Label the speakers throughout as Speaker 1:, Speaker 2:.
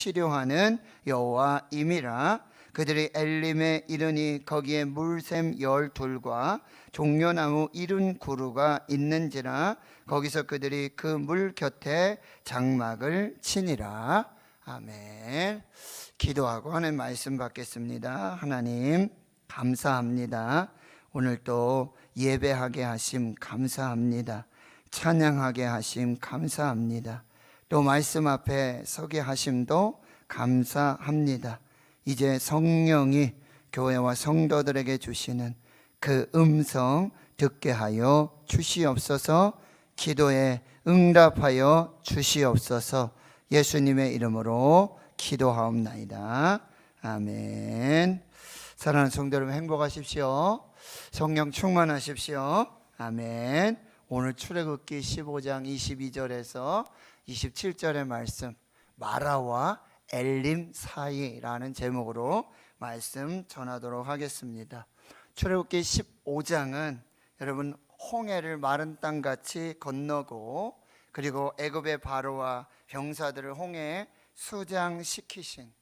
Speaker 1: 치료하는 여호와임이라. 그들이 엘림에 이르니 거기에 물샘 12과 종려나무 70그루가 있는지라. 거기서 그들이 그 물 곁에 장막을 치니라. 아멘. 기도하고 하는 말씀 받겠습니다. 하나님 감사합니다. 오늘 또 예배하게 하심 감사합니다. 찬양하게 하심 감사합니다. 또 말씀 앞에 서게 하심도 감사합니다. 이제 성령이 교회와 성도들에게 주시는 그 음성 듣게 하여 주시옵소서. 기도에 응답하여 주시옵소서. 예수님의 이름으로 기도하옵나이다. 아멘. 사랑하는 성도 여러분, 행복하십시오. 성령 충만하십시오. 아멘. 오늘 출애굽기 15장 22절에서 27절의 말씀, 마라와 엘림 사이라는 제목으로 말씀 전하도록 하겠습니다. 출애굽기 15장은 여러분 홍해를 마른 땅같이 건너고, 그리고 애굽의 바로와 병사들을 홍해에 수장시키신,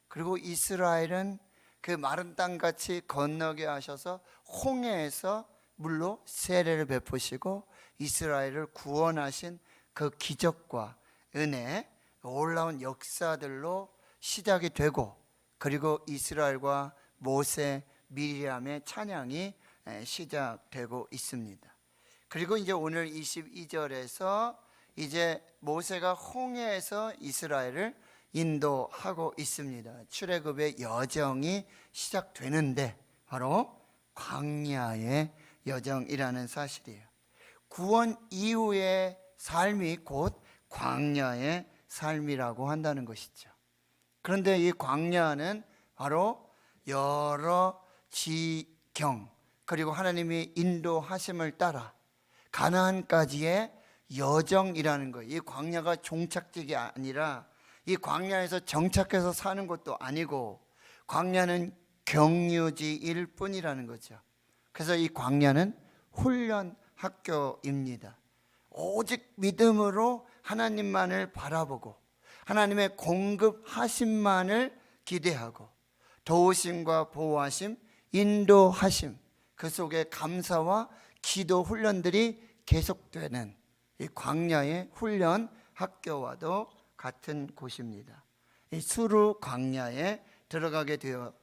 Speaker 1: 그리고 이스라엘은 그 마른 땅같이 건너게 하셔서 홍해에서 물로 세례를 베푸시고 이스라엘을 구원하신 그 기적과 은혜, 놀라운 역사들로 시작이 되고, 그리고 이스라엘과 모세, 미리암의 찬양이 시작되고 있습니다. 그리고 이제 오늘 22절에서 이제 모세가 홍해에서 이스라엘을 인도하고 있습니다. 출애굽의 여정이 시작되는데 바로 광야의 여정이라는 사실이에요. 구원 이후의 삶이 곧 광야의 삶이라고 한다는 것이죠. 그런데 이 광야는 바로 여러 지경, 그리고 하나님이 인도하심을 따라 가나안까지의 여정이라는 거예요. 이 광야가 종착지가 아니라, 이 광야에서 정착해서 사는 것도 아니고, 광야는 경유지일 뿐이라는 거죠. 그래서 이 광야는 훈련 학교입니다. 오직 믿음으로 하나님만을 바라보고 하나님의 공급하심만을 기대하고 도우심과 보호하심, 인도하심, 그 속에 감사와 기도 훈련들이 계속되는 이 광야의 훈련 학교와도 같은 곳입니다. 이 수르 광야에 들어가게 되어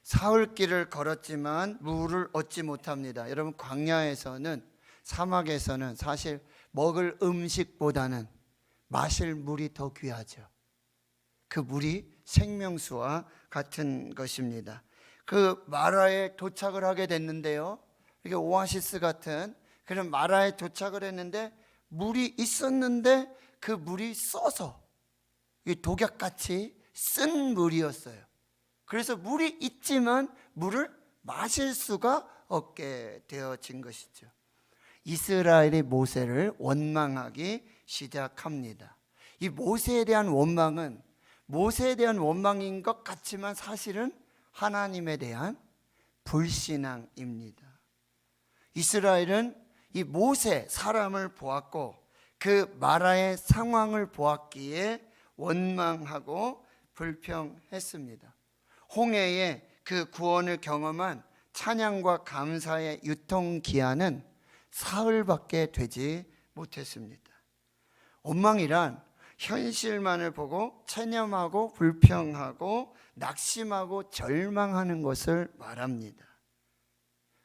Speaker 1: 사흘길을 걸었지만 물을 얻지 못합니다. 여러분, 광야에서는, 사막에서는 사실 먹을 음식보다는 마실 물이 더 귀하죠. 그 물이 생명수와 같은 것입니다. 그 마라에 도착을 하게 됐는데요, 이게 오아시스 같은 그런 마라에 도착을 했는데 물이 있었는데 그 물이 써서 독약같이 쓴 물이었어요. 그래서 물이 있지만 물을 마실 수가 없게 되어진 것이죠. 이스라엘이 모세를 원망하기 시작합니다. 이 모세에 대한 원망은 모세에 대한 원망인 것 같지만 사실은 하나님에 대한 불신앙입니다. 이스라엘은 이 모세 사람을 보았고 그 마라의 상황을 보았기에 원망하고 불평했습니다. 홍해의 그 구원을 경험한 찬양과 감사의 유통기한은 사흘밖에 되지 못했습니다. 원망이란 현실만을 보고 체념하고 불평하고 낙심하고 절망하는 것을 말합니다.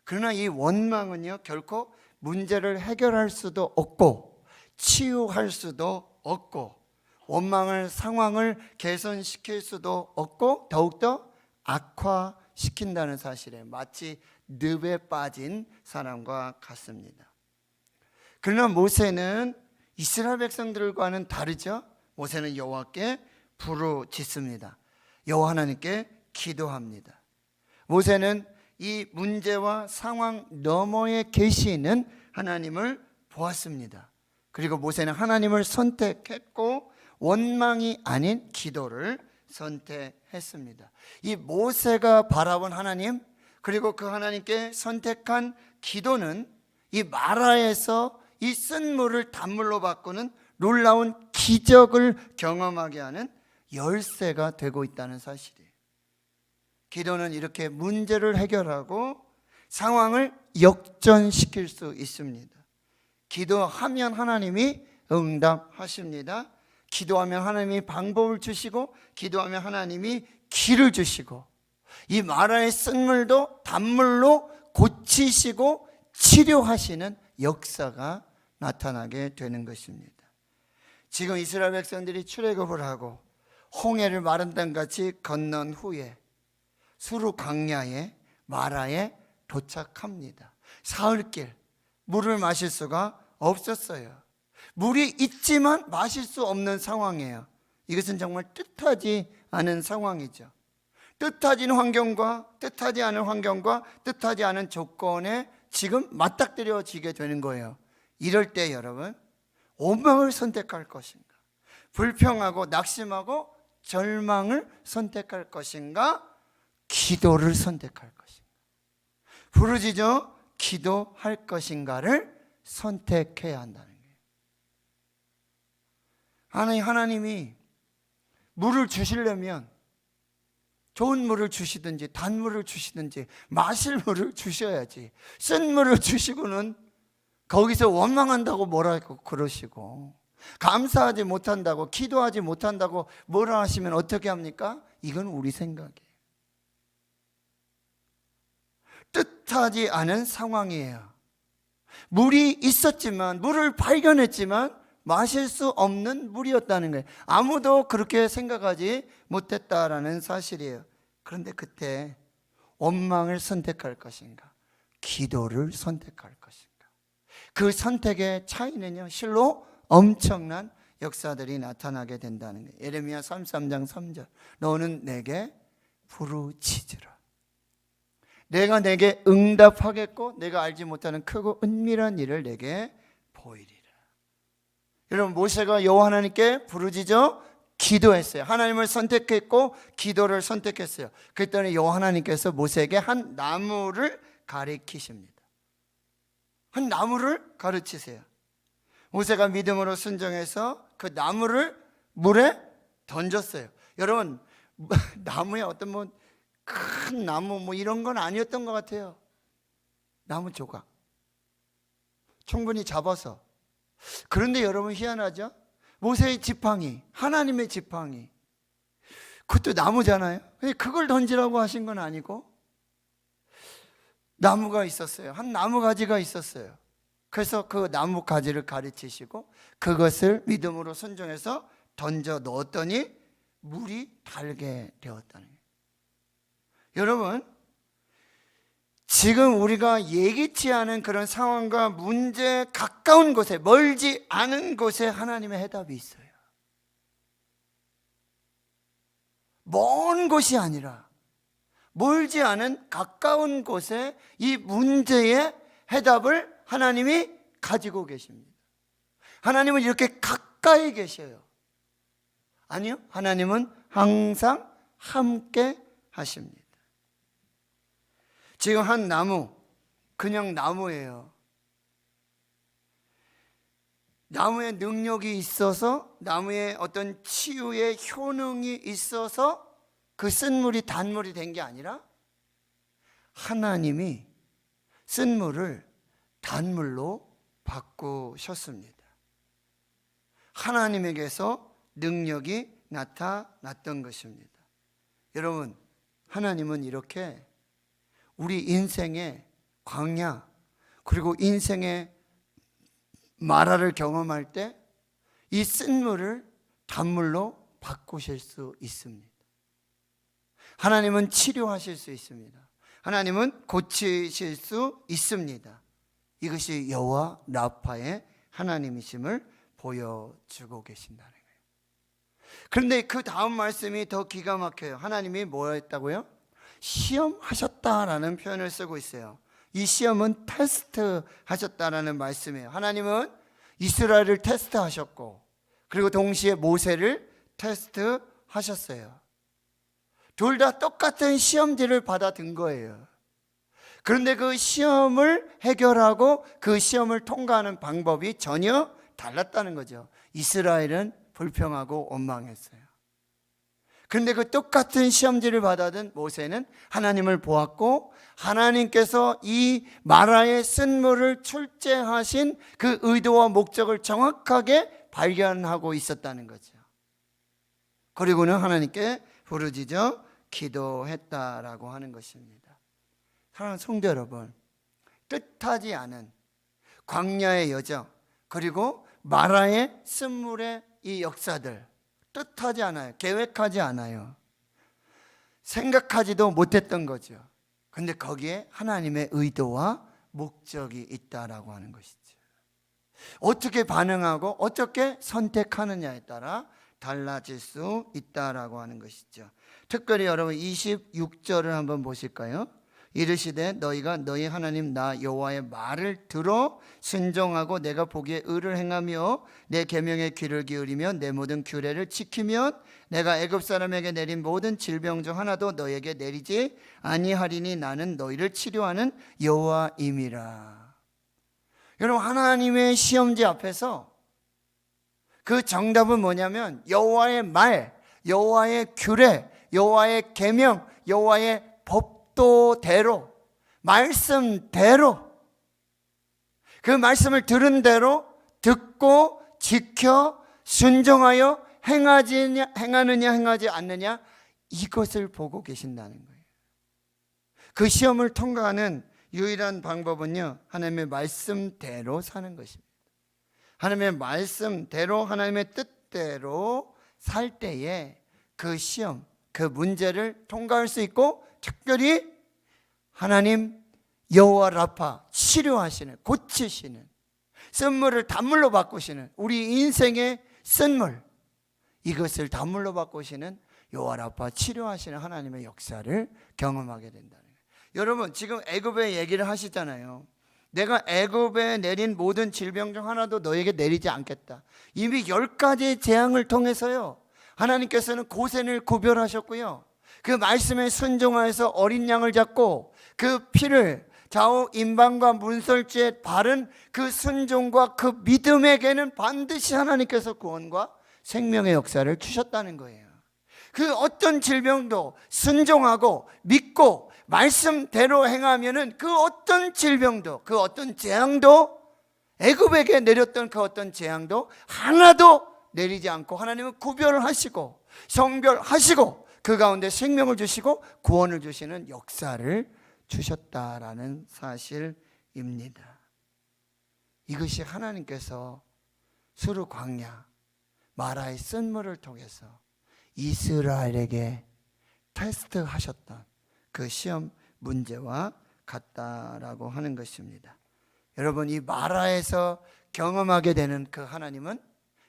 Speaker 1: 그러나 이 원망은요, 결코 문제를 해결할 수도 없고 치유할 수도 없고 원망을 상황을 개선시킬 수도 없고 더욱더 악화시킨다는 사실에 마치 늪에 빠진 사람과 같습니다. 그러나 모세는 이스라엘 백성들과는 다르죠. 모세는 여호와께 부르짖습니다. 여호와 하나님께 기도합니다. 모세는 이 문제와 상황 너머에 계시는 하나님을 보았습니다. 그리고 모세는 하나님을 선택했고 원망이 아닌 기도를 선택했습니다. 이 모세가 바라본 하나님, 그리고 그 하나님께 선택한 기도는 이 마라에서 이 쓴 물을 단물로 바꾸는 놀라운 기적을 경험하게 하는 열쇠가 되고 있다는 사실이에요. 기도는 이렇게 문제를 해결하고 상황을 역전시킬 수 있습니다. 기도하면 하나님이 응답하십니다. 기도하면 하나님이 방법을 주시고, 기도하면 하나님이 길을 주시고, 이 마라의 쓴물도 단물로 고치시고 치료하시는 역사가 나타나게 되는 것입니다. 지금 이스라엘 백성들이 출애굽을 하고 홍해를 마른 땅 같이 건넌 후에 수르 광야에 마라에 도착합니다. 사흘길 물을 마실 수가 없었어요. 물이 있지만 마실 수 없는 상황이에요. 이것은 정말 뜻하지 않은 상황이죠. 뜻하지 않은 환경과 뜻하지 않은 조건에 지금 맞닥뜨려지게 되는 거예요. 이럴 때 여러분, 원망을 선택할 것인가, 불평하고 낙심하고 절망을 선택할 것인가, 기도를 선택할 것인가, 부르짖어 기도할 것인가를 선택해야 한다는 거예요. 하나님이 물을 주시려면 좋은 물을 주시든지 단물을 주시든지 마실 물을 주셔야지, 쓴 물을 주시고는 거기서 원망한다고 뭐라고 그러시고, 감사하지 못한다고, 기도하지 못한다고 뭐라 하시면 어떻게 합니까? 이건 우리 생각이에요. 뜻하지 않은 상황이에요. 물이 있었지만, 물을 발견했지만 마실 수 없는 물이었다는 거예요. 아무도 그렇게 생각하지 못했다라는 사실이에요. 그런데 그때 원망을 선택할 것인가, 기도를 선택할 것인가, 그 선택의 차이는요, 실로 엄청난 역사들이 나타나게 된다는 거예요. 예레미야 33장 3절, 너는 내게 부르짖으라. 내가 내게 응답하겠고 내가 알지 못하는 크고 은밀한 일을 내게 보이리라. 여러분, 모세가 여호와 하나님께 부르짖어 기도했어요. 하나님을 선택했고 기도를 선택했어요. 그랬더니 여호와 하나님께서 모세에게 한 나무를 가리키십니다. 한 나무를 가르치세요. 모세가 믿음으로 순종해서 그 나무를 물에 던졌어요. 여러분, 나무에 어떤 큰 나무 이런 건 아니었던 것 같아요. 나무 조각 충분히 잡아서. 그런데 여러분, 희한하죠? 모세의 지팡이, 하나님의 지팡이, 그것도 나무잖아요. 그걸 던지라고 하신 건 아니고 나무가 있었어요. 한 나무 가지가 있었어요. 그래서 그 나무 가지를 가르치시고 그것을 믿음으로 순종해서 던져 넣었더니 물이 달게 되었다는 거예요. 여러분, 지금 우리가 예기치 않은 그런 상황과 문제에 가까운 곳에, 멀지 않은 곳에 하나님의 해답이 있어요. 먼 곳이 아니라 멀지 않은 가까운 곳에 이 문제의 해답을 하나님이 가지고 계십니다. 하나님은 이렇게 가까이 계셔요. 아니요, 하나님은 항상 함께 하십니다. 지금 한 나무, 그냥 나무예요. 나무에 능력이 있어서, 나무에 어떤 치유의 효능이 있어서 그 쓴물이 단물이 된 게 아니라 하나님이 쓴물을 단물로 바꾸셨습니다. 하나님에게서 능력이 나타났던 것입니다. 여러분, 하나님은 이렇게 우리 인생의 광야, 그리고 인생의 마라를 경험할 때 이 쓴물을 단물로 바꾸실 수 있습니다. 하나님은 치료하실 수 있습니다. 하나님은 고치실 수 있습니다. 이것이 여호와 라파의 하나님이심을 보여주고 계신다는 거예요. 그런데 그 다음 말씀이 더 기가 막혀요. 하나님이 뭐였다고요? 시험하셨다라는 표현을 쓰고 있어요. 이 시험은 테스트 하셨다라는 말씀이에요. 하나님은 이스라엘을 테스트하셨고, 그리고 동시에 모세를 테스트하셨어요. 둘 다 똑같은 시험지를 받아든 거예요. 그런데 그 시험을 해결하고 그 시험을 통과하는 방법이 전혀 달랐다는 거죠. 이스라엘은 불평하고 원망했어요. 그런데 그 똑같은 시험지를 받아든 모세는 하나님을 보았고 하나님께서 이 마라의 쓴물을 출제하신 그 의도와 목적을 정확하게 발견하고 있었다는 거죠. 그리고는 하나님께 부르짖어 기도했다라고 하는 것입니다. 사랑하는 성도 여러분, 뜻하지 않은 광야의 여정, 그리고 마라의 쓴물의 이 역사들, 뜻하지 않아요. 계획하지 않아요. 생각하지도 못했던 거죠. 근데 거기에 하나님의 의도와 목적이 있다라고 하는 것이죠. 어떻게 반응하고 어떻게 선택하느냐에 따라 달라질 수 있다라고 하는 것이죠. 특별히 여러분 26절을 한번 보실까요? 이르시되 너희가 너희 하나님 나 여호와의 말을 들어 순종하고 내가 보기에 의를 행하며 내 계명에 귀를 기울이며 내 모든 규례를 지키면 내가 애굽 사람에게 내린 모든 질병 중 하나도 너희에게 내리지 아니하리니 나는 너희를 치료하는 여호와임이라. 여러분, 하나님의 시험지 앞에서 그 정답은 뭐냐면 여호와의 말, 여호와의 규례, 여호와의 계명, 여호와의 법도대로, 말씀대로, 그 말씀을 들은 대로 듣고 지켜 순종하여 행하느냐 행하지 않느냐, 이것을 보고 계신다는 거예요. 그 시험을 통과하는 유일한 방법은요, 하나님의 말씀대로 사는 것입니다. 하나님의 말씀대로, 하나님의 뜻대로 살 때에 그 시험, 그 문제를 통과할 수 있고, 특별히 하나님 여호와 라파, 치료하시는, 고치시는, 쓴물을 단물로 바꾸시는, 우리 인생의 쓴물, 이것을 단물로 바꾸시는 여호와 라파, 치료하시는 하나님의 역사를 경험하게 된다는 거예요. 여러분, 지금 애굽의 얘기를 하시잖아요. 내가 애굽에 내린 모든 질병 중 하나도 너에게 내리지 않겠다. 이미 10가지 재앙을 통해서요, 하나님께서는 고센을 구별하셨고요, 그 말씀에 순종하여서 어린 양을 잡고 그 피를 좌우 임방과 문설주에 바른 그 순종과 그 믿음에게는 반드시 하나님께서 구원과 생명의 역사를 주셨다는 거예요. 그 어떤 질병도 순종하고 믿고 말씀대로 행하면은 그 어떤 질병도, 그 어떤 재앙도, 애굽에게 내렸던 그 어떤 재앙도 하나도 내리지 않고 하나님은 구별을 하시고 성별하시고 그 가운데 생명을 주시고 구원을 주시는 역사를 주셨다라는 사실입니다. 이것이 하나님께서 수르 광야 마라의 쓴물을 통해서 이스라엘에게 테스트하셨던 그 시험 문제와 같다라고 하는 것입니다. 여러분, 이 마라에서 경험하게 되는 그 하나님은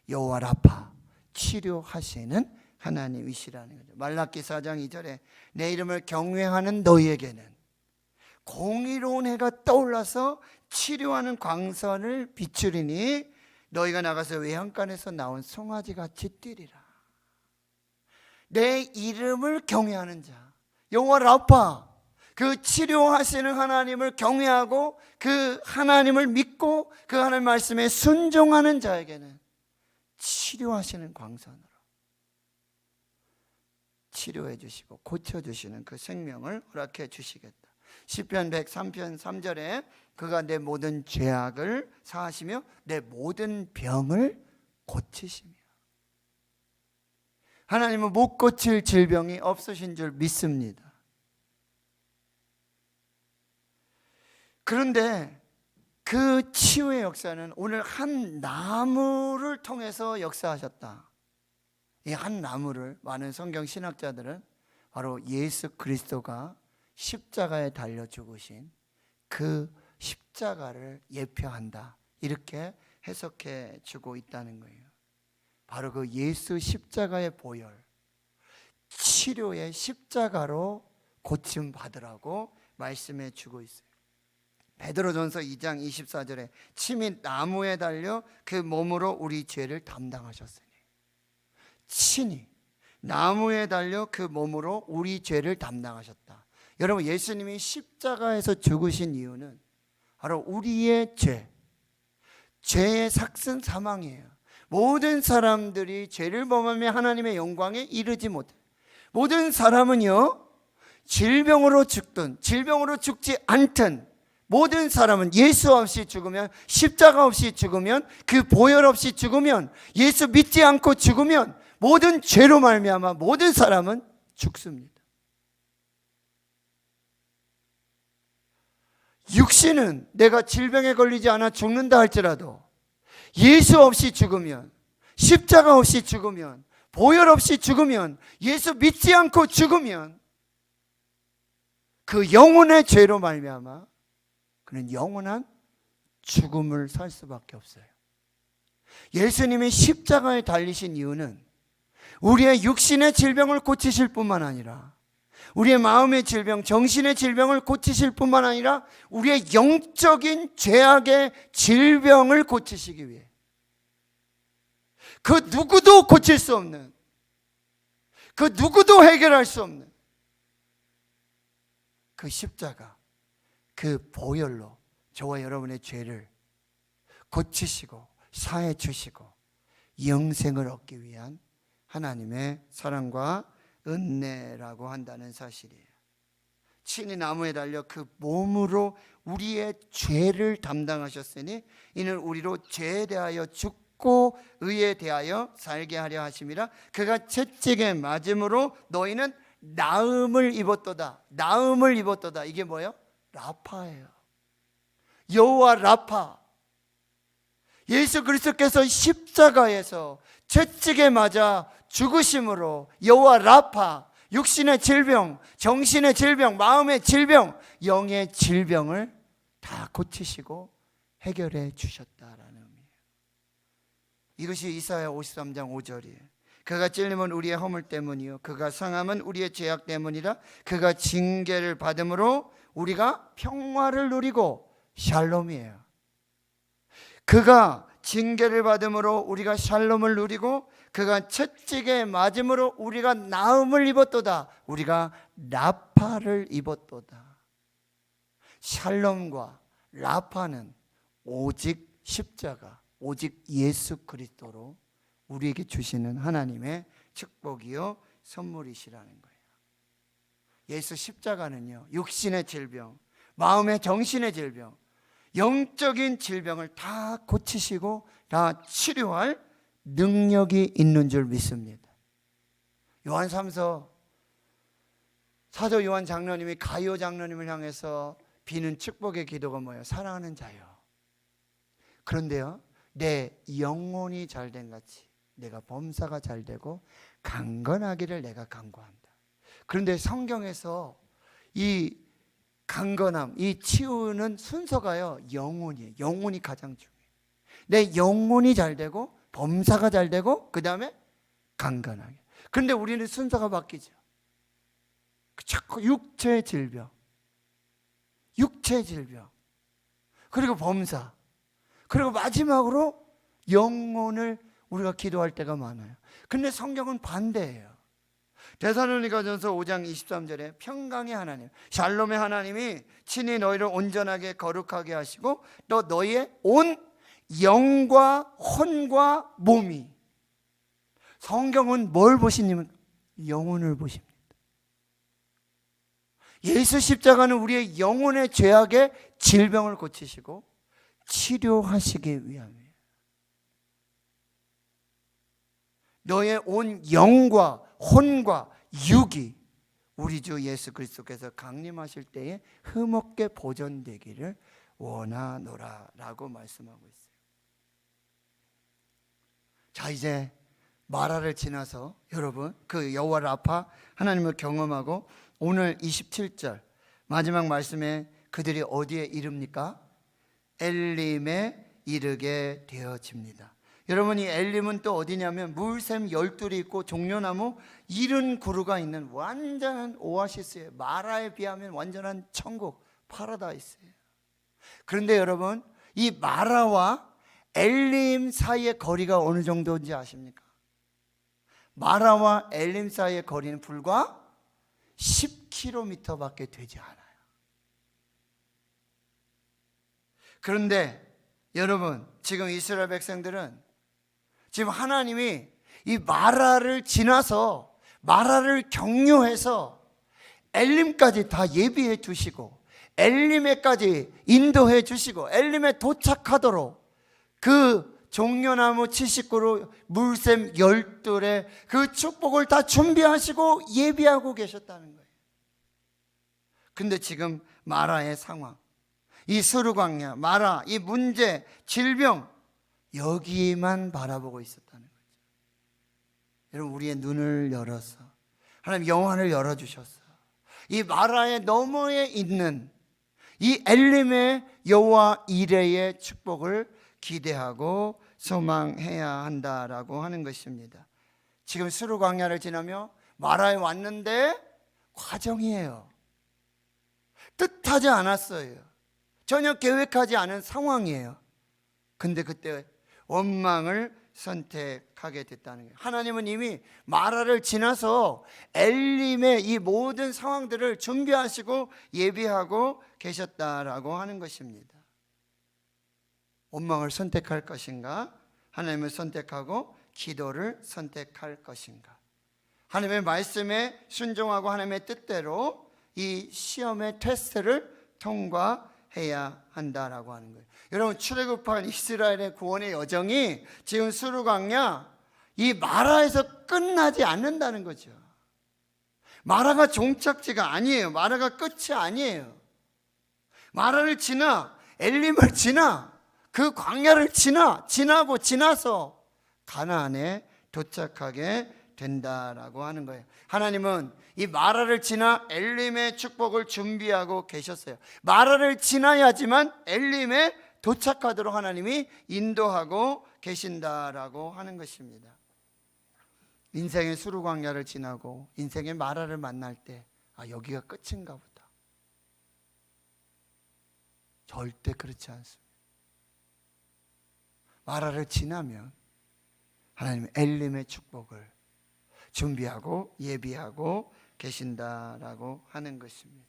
Speaker 1: 여호와 라파, 치료하시는 하나님이시라는 거죠. 말라기 4장 2절에 내 이름을 경외하는 너희에게는 공의로운 해가 떠올라서 치료하는 광선을 비추리니 너희가 나가서 외양간에서 나온 송아지같이 뛰리라. 내 이름을 경외하는 자, 여호와 라파, 그 치료하시는 하나님을 경외하고 그 하나님을 믿고 그 하나님 말씀에 순종하는 자에게는 치료하시는 광선으로 치료해 주시고 고쳐 주시는 그 생명을 허락해 주시겠다. 시편 103편 3절에 그가 내 모든 죄악을 사하시며 내 모든 병을 고치시며, 하나님은 못 고칠 질병이 없으신 줄 믿습니다. 그런데 그 치유의 역사는 오늘 한 나무를 통해서 역사하셨다. 이 한 나무를 많은 성경 신학자들은 바로 예수 그리스도가 십자가에 달려 죽으신 그 십자가를 예표한다, 이렇게 해석해 주고 있다는 거예요. 바로 그 예수 십자가의 보혈, 치료의 십자가로 고침 받으라고 말씀해 주고 있어요. 베드로전서 2장 24절에 침이 나무에 달려 그 몸으로 우리 죄를 담당하셨으니, 친히 나무에 달려 그 몸으로 우리 죄를 담당하셨다. 여러분, 예수님이 십자가에서 죽으신 이유는 바로 우리의 죄의 삭슨 사망이에요. 모든 사람들이 죄를 범하며 하나님의 영광에 이르지 못해, 모든 사람은요, 질병으로 죽든 질병으로 죽지 않든 모든 사람은 예수 없이 죽으면, 십자가 없이 죽으면, 그 보혈 없이 죽으면, 예수 믿지 않고 죽으면 모든 죄로 말미암아 모든 사람은 죽습니다. 육신은 내가 질병에 걸리지 않아 죽는다 할지라도 예수 없이 죽으면, 십자가 없이 죽으면, 보혈 없이 죽으면, 예수 믿지 않고 죽으면 그 영혼의 죄로 말미암아 그는 영원한 죽음을 살 수밖에 없어요. 예수님이 십자가에 달리신 이유는 우리의 육신의 질병을 고치실 뿐만 아니라 우리의 마음의 질병, 정신의 질병을 고치실 뿐만 아니라 우리의 영적인 죄악의 질병을 고치시기 위해, 그 누구도 고칠 수 없는, 그 누구도 해결할 수 없는 그 십자가, 그 보혈로 저와 여러분의 죄를 고치시고 사해 주시고 영생을 얻기 위한 하나님의 사랑과 은혜라고 한다는 사실이에요. 친히 나무에 달려 그 몸으로 우리의 죄를 담당하셨으니 이는 우리로 죄에 대하여 죽고 의에 대하여 살게 하려 하심이라. 그가 채찍에 맞음으로 너희는 나음을 입었도다. 나음을 입었도다. 이게 뭐예요? 라파예요. 여호와 라파. 예수 그리스도께서 십자가에서 채찍에 맞아 죽으심으로 여호와 라파, 육신의 질병, 정신의 질병, 마음의 질병, 영의 질병을 다 고치시고 해결해 주셨다라는 의미예요. 이것이 이사야 53장 5절이에요. 그가 찔림은 우리의 허물 때문이요 그가 상함은 우리의 죄악 때문이라. 그가 징계를 받음으로 우리가 평화를 누리고, 샬롬이에요. 그가 징계를 받음으로 우리가 샬롬을 누리고, 그가 채찍에 맞음으로 우리가 나음을 입었도다. 우리가 라파를 입었도다. 샬롬과 라파는 오직 십자가, 오직 예수 그리스도로 우리에게 주시는 하나님의 축복이요 선물이시라는 거예요. 예수 십자가는요, 육신의 질병, 마음의 정신의 질병, 영적인 질병을 다 고치시고 다 치료할 능력이 있는 줄 믿습니다. 요한 3서 사도 요한 장로님이 가이오 장로님을 향해서 비는 축복의 기도가 뭐예요? 사랑하는 자요. 그런데요, 내 영혼이 잘된 같이 내가 범사가 잘되고 강건하기를 내가 간구한다. 그런데 성경에서 이 강건함, 이 치유는 순서가요, 영혼이에요. 영혼이 가장 중요해요. 내 영혼이 잘되고 범사가 잘되고 그 다음에 강건하게. 그런데 우리는 순서가 바뀌죠. 자꾸 육체의 질병, 육체의 질병, 그리고 범사, 그리고 마지막으로 영혼을 우리가 기도할 때가 많아요. 근데 성경은 반대예요. 데살로니가전서 5장 23절에 평강의 하나님, 샬롬의 하나님이 친히 너희를 온전하게 거룩하게 하시고 또 너희의 온 영과 혼과 몸이. 성경은 뭘 보시냐면 영혼을 보십니다. 예수 십자가는 우리의 영혼의 죄악의 질병을 고치시고 치료하시기 위함이에요. 너의 온 영과 혼과 육이 우리 주 예수 그리스도께서 강림하실 때에 흠없게 보존되기를 원하노라 라고 말씀하고 있어요. 자, 이제 마라를 지나서 여러분 그 여호와 라파 하나님을 경험하고 오늘 27절 마지막 말씀에 그들이 어디에 이릅니까? 엘림에 이르게 되어집니다. 여러분, 이 엘림은 또 어디냐면 물샘 12이 있고 종려나무 70그루가 있는 완전한 오아시스예요. 마라에 비하면 완전한 천국, 파라다이스예요. 그런데 여러분, 이 마라와 엘림 사이의 거리가 어느 정도인지 아십니까? 마라와 엘림 사이의 거리는 불과 10km밖에 되지 않아요. 그런데 여러분, 지금 이스라엘 백성들은 지금 하나님이 이 마라를 지나서 마라를 경유해서 엘림까지 다 예비해 주시고 엘림에까지 인도해 주시고 엘림에 도착하도록 그 종려나무 70그루 물샘 12에 그 축복을 다 준비하시고 예비하고 계셨다는 거예요. 근데 지금 마라의 상황, 이 스루광야, 마라, 이 문제, 질병, 여기만 바라보고 있었다는 거죠. 여러분, 우리의 눈을 열어서 하나님 영안을 열어주셔서 이 마라의 너머에 있는 이 엘림의 여호와 이레의 축복을 기대하고 소망해야 한다라고 하는 것입니다. 지금 스루 광야를 지나며 마라에 왔는데 과정이에요. 뜻하지 않았어요. 전혀 계획하지 않은 상황이에요. 근데 그때 원망을 선택하게 됐다는 거예요. 하나님은 이미 마라를 지나서 엘림의 이 모든 상황들을 준비하시고 예비하고 계셨다라고 하는 것입니다. 원망을 선택할 것인가? 하나님을 선택하고 기도를 선택할 것인가? 하나님의 말씀에 순종하고 하나님의 뜻대로 이 시험의 테스트를 통과해야 한다라고 하는 거예요. 여러분, 출애굽한 이스라엘의 구원의 여정이 지금 스루광야 이 마라에서 끝나지 않는다는 거죠. 마라가 종착지가 아니에요. 마라가 끝이 아니에요. 마라를 지나 엘림을 지나 그 광야를 지나고 지나서 가나안에 도착하게 된다라고 하는 거예요. 하나님은 이 마라를 지나 엘림의 축복을 준비하고 계셨어요. 마라를 지나야지만 엘림에 도착하도록 하나님이 인도하고 계신다라고 하는 것입니다. 인생의 수루광야를 지나고 인생의 마라를 만날 때 여기가 끝인가 보다. 절대 그렇지 않습니다. 마라를 지나면 하나님 엘림의 축복을 준비하고 예비하고 계신다라고 하는 것입니다.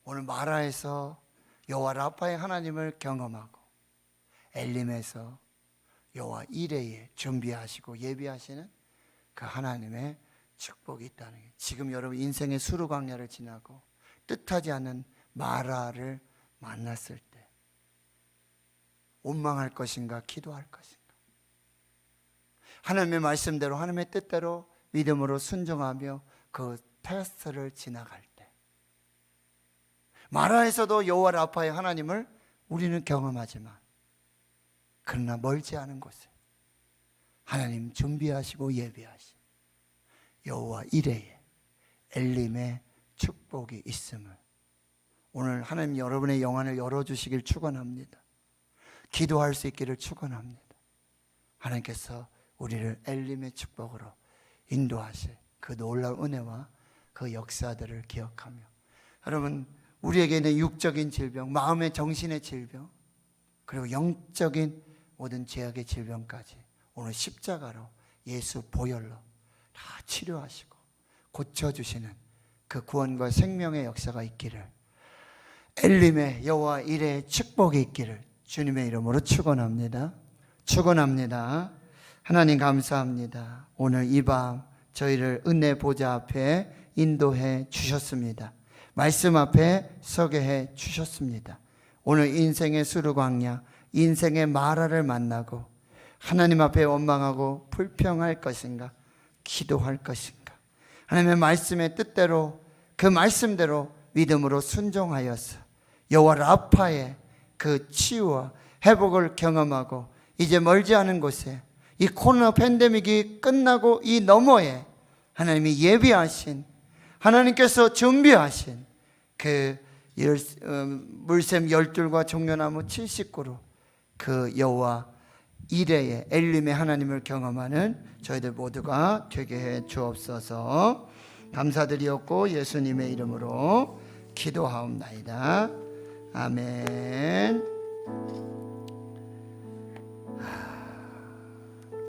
Speaker 1: 오늘 마라에서 여호와 라파의 하나님을 경험하고 엘림에서 여호와 이레에 준비하시고 예비하시는 그 하나님의 축복이 있다는 게, 지금 여러분 인생의 수루광야를 지나고 뜻하지 않은 마라를 만났을 때 원망할 것인가 기도할 것인가, 하나님의 말씀대로 하나님의 뜻대로 믿음으로 순종하며 그 테스트를 지나갈 때, 마라에서도 여호와 라파의 하나님을 우리는 경험하지만 그러나 멀지 않은 곳에 하나님 준비하시고 예비하신 여호와 이레의 엘림의 축복이 있음을 오늘 하나님 여러분의 영안을 열어주시길 축원합니다. 기도할 수 있기를 축원합니다. 하나님께서 우리를 엘림의 축복으로 인도하실 그 놀라운 은혜와 그 역사들을 기억하며, 여러분, 우리에게 있는 육적인 질병, 마음의 정신의 질병, 그리고 영적인 모든 죄악의 질병까지 오늘 십자가로 예수 보혈로 다 치료하시고 고쳐주시는 그 구원과 생명의 역사가 있기를, 엘림의 여호와 이레의 축복이 있기를 주님의 이름으로 축원합니다. 축원합니다. 하나님 감사합니다. 오늘 이 밤 저희를 은혜 보좌 앞에 인도해 주셨습니다. 말씀 앞에 서게 해 주셨습니다. 오늘 인생의 수루광야, 인생의 마라를 만나고 하나님 앞에 원망하고 불평할 것인가 기도할 것인가, 하나님의 말씀의 뜻대로 그 말씀대로 믿음으로 순종하여서 여호와 라파의 그 치유와 회복을 경험하고 이제 멀지 않은 곳에 이 코로나 팬데믹이 끝나고 이 너머에 하나님이 예비하신, 하나님께서 준비하신 그 물샘 12과 종려나무 70그루 그 여호와 이레의 엘림의 하나님을 경험하는 저희들 모두가 되게 해 주옵소서. 감사드리옵고 예수님의 이름으로 기도하옵나이다. 아멘.